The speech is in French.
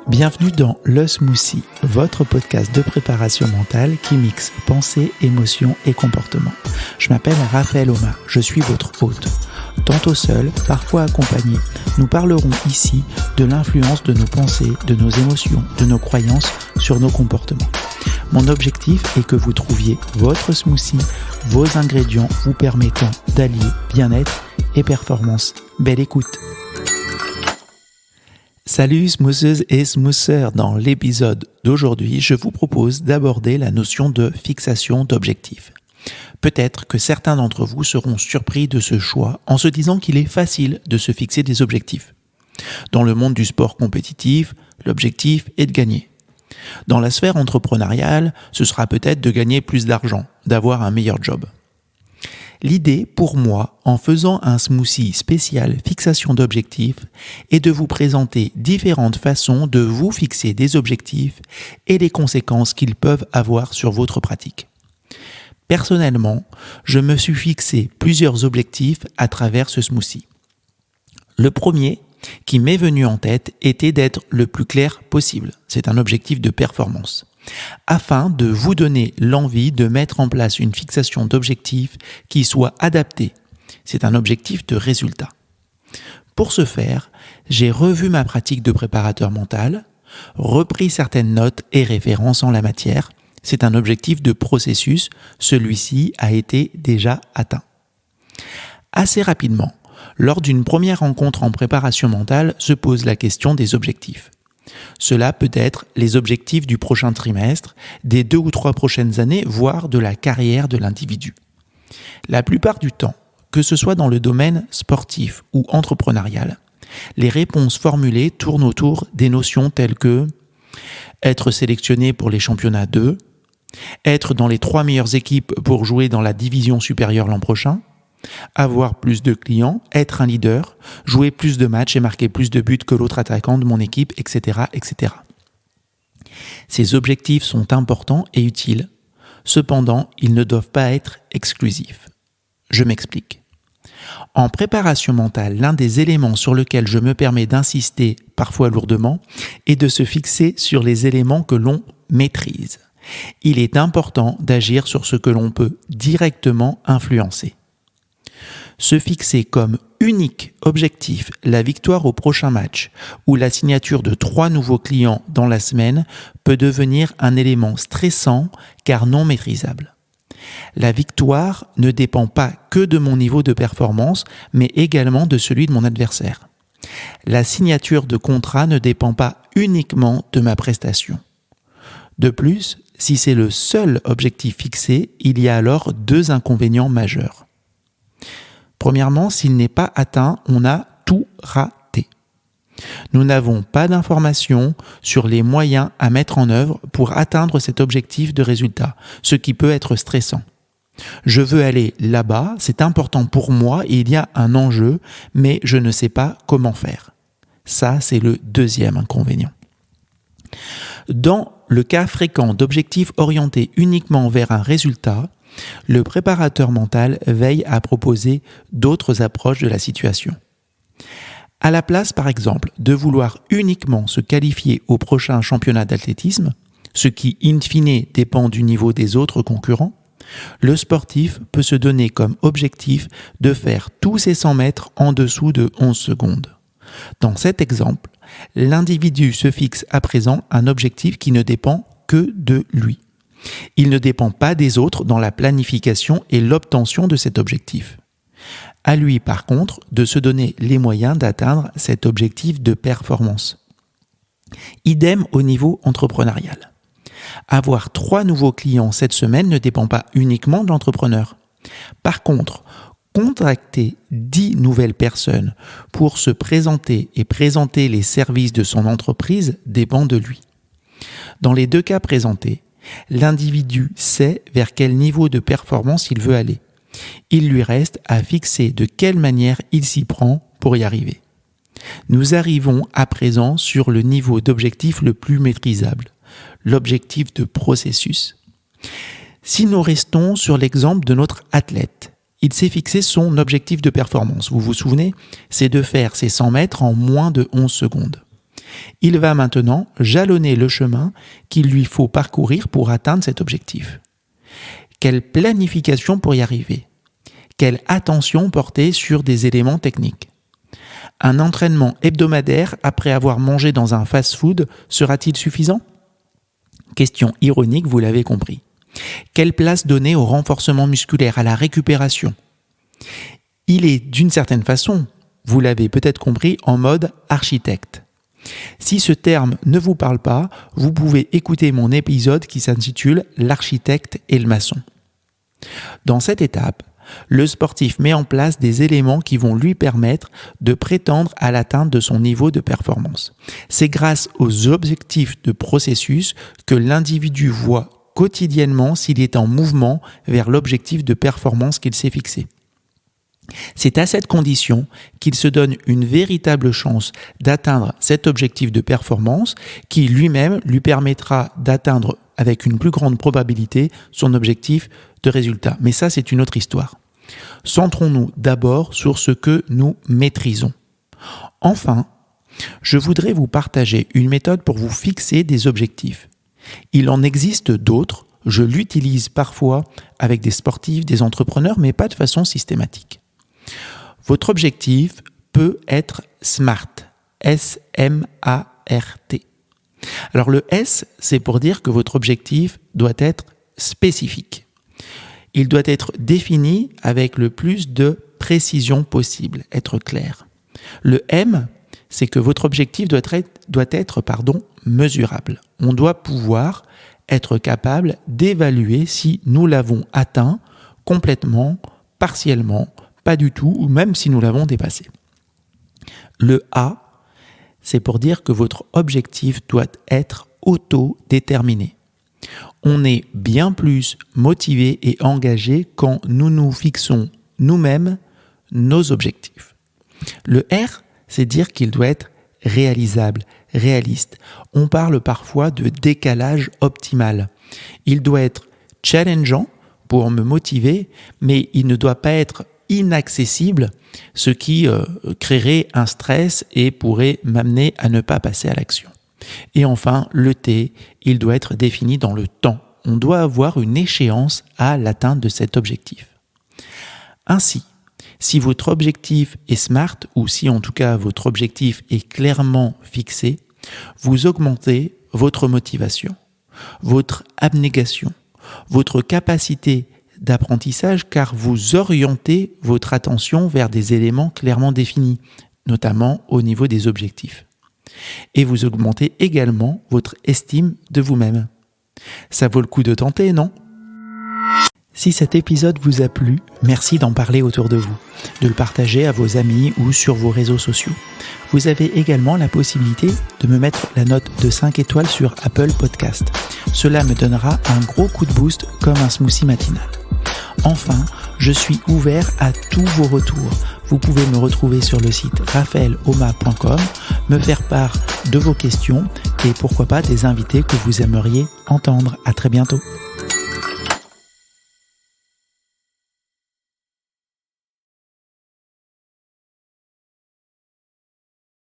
Bienvenue dans Le Smoothie, votre podcast de préparation mentale qui mixe pensée, émotion et comportement. Je m'appelle Raphaël Omar, je suis votre hôte. Tantôt seul, parfois accompagné, nous parlerons ici de l'influence de nos pensées, de nos émotions, de nos croyances sur nos comportements. Mon objectif est que vous trouviez votre smoothie, vos ingrédients vous permettant d'allier bien-être et performance. Belle écoute! Salut smootheuses et smoothers, dans l'épisode d'aujourd'hui, je vous propose d'aborder la notion de fixation d'objectifs. Peut-être que certains d'entre vous seront surpris de ce choix en se disant qu'il est facile de se fixer des objectifs. Dans le monde du sport compétitif, l'objectif est de gagner. Dans la sphère entrepreneuriale, ce sera peut-être de gagner plus d'argent, d'avoir un meilleur job. L'idée, pour moi, en faisant un smoothie spécial fixation d'objectifs, est de vous présenter différentes façons de vous fixer des objectifs et les conséquences qu'ils peuvent avoir sur votre pratique. Personnellement, je me suis fixé plusieurs objectifs à travers ce smoothie. Le premier, qui m'est venu en tête, était d'être le plus clair possible. C'est un objectif de performance. Afin de vous donner l'envie de mettre en place une fixation d'objectifs qui soit adaptée. C'est un objectif de résultat. Pour ce faire, j'ai revu ma pratique de préparateur mental, repris certaines notes et références en la matière. C'est un objectif de processus, celui-ci a été déjà atteint. Assez rapidement, lors d'une première rencontre en préparation mentale, se pose la question des objectifs. Cela peut être les objectifs du prochain trimestre, des 2 ou 3 prochaines années, voire de la carrière de l'individu. La plupart du temps, que ce soit dans le domaine sportif ou entrepreneurial, les réponses formulées tournent autour des notions telles que être sélectionné pour les championnats 2, être dans les 3 meilleures équipes pour jouer dans la division supérieure l'an prochain, avoir plus de clients, être un leader, jouer plus de matchs et marquer plus de buts que l'autre attaquant de mon équipe, etc., etc. Ces objectifs sont importants et utiles. Cependant, ils ne doivent pas être exclusifs. Je m'explique. En préparation mentale, l'un des éléments sur lequel je me permets d'insister, parfois lourdement, est de se fixer sur les éléments que l'on maîtrise. Il est important d'agir sur ce que l'on peut directement influencer. Se fixer comme unique objectif la victoire au prochain match ou la signature de 3 nouveaux clients dans la semaine peut devenir un élément stressant car non maîtrisable. La victoire ne dépend pas que de mon niveau de performance, mais également de celui de mon adversaire. La signature de contrat ne dépend pas uniquement de ma prestation. De plus, si c'est le seul objectif fixé, il y a alors 2 inconvénients majeurs. Premièrement, s'il n'est pas atteint, on a tout raté. Nous n'avons pas d'informations sur les moyens à mettre en œuvre pour atteindre cet objectif de résultat, ce qui peut être stressant. Je veux aller là-bas, c'est important pour moi et il y a un enjeu, mais je ne sais pas comment faire. Ça, c'est le deuxième inconvénient. Dans le cas fréquent d'objectifs orientés uniquement vers un résultat, le préparateur mental veille à proposer d'autres approches de la situation. À la place, par exemple, de vouloir uniquement se qualifier au prochain championnat d'athlétisme, ce qui, in fine, dépend du niveau des autres concurrents, le sportif peut se donner comme objectif de faire tous ses 100 mètres en dessous de 11 secondes. Dans cet exemple, l'individu se fixe à présent un objectif qui ne dépend que de lui. Il ne dépend pas des autres dans la planification et l'obtention de cet objectif. À lui, par contre, de se donner les moyens d'atteindre cet objectif de performance. Idem au niveau entrepreneurial. Avoir 3 nouveaux clients cette semaine ne dépend pas uniquement de l'entrepreneur. Par contre, contacter 10 nouvelles personnes pour se présenter et présenter les services de son entreprise dépend de lui. Dans les 2 cas présentés, l'individu sait vers quel niveau de performance il veut aller. Il lui reste à fixer de quelle manière il s'y prend pour y arriver. Nous arrivons à présent sur le niveau d'objectif le plus maîtrisable, l'objectif de processus. Si nous restons sur l'exemple de notre athlète, il s'est fixé son objectif de performance. Vous vous souvenez, c'est de faire ses 100 mètres en moins de 11 secondes. Il va maintenant jalonner le chemin qu'il lui faut parcourir pour atteindre cet objectif. Quelle planification pour y arriver? Quelle attention porter sur des éléments techniques? Un entraînement hebdomadaire après avoir mangé dans un fast-food sera-t-il suffisant? Question ironique, vous l'avez compris. Quelle place donner au renforcement musculaire, à la récupération? Il est d'une certaine façon, vous l'avez peut-être compris, en mode architecte. Si ce terme ne vous parle pas, vous pouvez écouter mon épisode qui s'intitule « L'architecte et le maçon ». Dans cette étape, le sportif met en place des éléments qui vont lui permettre de prétendre à l'atteinte de son niveau de performance. C'est grâce aux objectifs de processus que l'individu voit quotidiennement s'il est en mouvement vers l'objectif de performance qu'il s'est fixé. C'est à cette condition qu'il se donne une véritable chance d'atteindre cet objectif de performance qui lui-même lui permettra d'atteindre avec une plus grande probabilité son objectif de résultat. Mais ça, c'est une autre histoire. Centrons-nous d'abord sur ce que nous maîtrisons. Enfin, je voudrais vous partager une méthode pour vous fixer des objectifs. Il en existe d'autres, je l'utilise parfois avec des sportifs, des entrepreneurs, mais pas de façon systématique. Votre objectif peut être SMART, S-M-A-R-T. Alors le S, c'est pour dire que votre objectif doit être spécifique. Il doit être défini avec le plus de précision possible, être clair. Le M, c'est que votre objectif doit être mesurable. On doit pouvoir être capable d'évaluer si nous l'avons atteint complètement, partiellement, pas du tout, ou même si nous l'avons dépassé. Le A, c'est pour dire que votre objectif doit être auto-déterminé. On est bien plus motivé et engagé quand nous nous fixons nous-mêmes nos objectifs. Le R, c'est dire qu'il doit être réalisable, réaliste. On parle parfois de décalage optimal. Il doit être challengeant pour me motiver, mais il ne doit pas être inaccessible, ce qui créerait un stress et pourrait m'amener à ne pas passer à l'action. Et enfin, le T, il doit être défini dans le temps. On doit avoir une échéance à l'atteinte de cet objectif. Ainsi, si votre objectif est SMART, ou si en tout cas votre objectif est clairement fixé, vous augmentez votre motivation, votre abnégation, votre capacité d'apprentissage car vous orientez votre attention vers des éléments clairement définis, notamment au niveau des objectifs. Et vous augmentez également votre estime de vous-même. Ça vaut le coup de tenter, non ? Si cet épisode vous a plu, merci d'en parler autour de vous, de le partager à vos amis ou sur vos réseaux sociaux. Vous avez également la possibilité de me mettre la note de 5 étoiles sur Apple Podcast. Cela me donnera un gros coup de boost comme un smoothie matinal. Enfin, je suis ouvert à tous vos retours. Vous pouvez me retrouver sur le site raphaeloma.com, me faire part de vos questions et pourquoi pas des invités que vous aimeriez entendre. À très bientôt.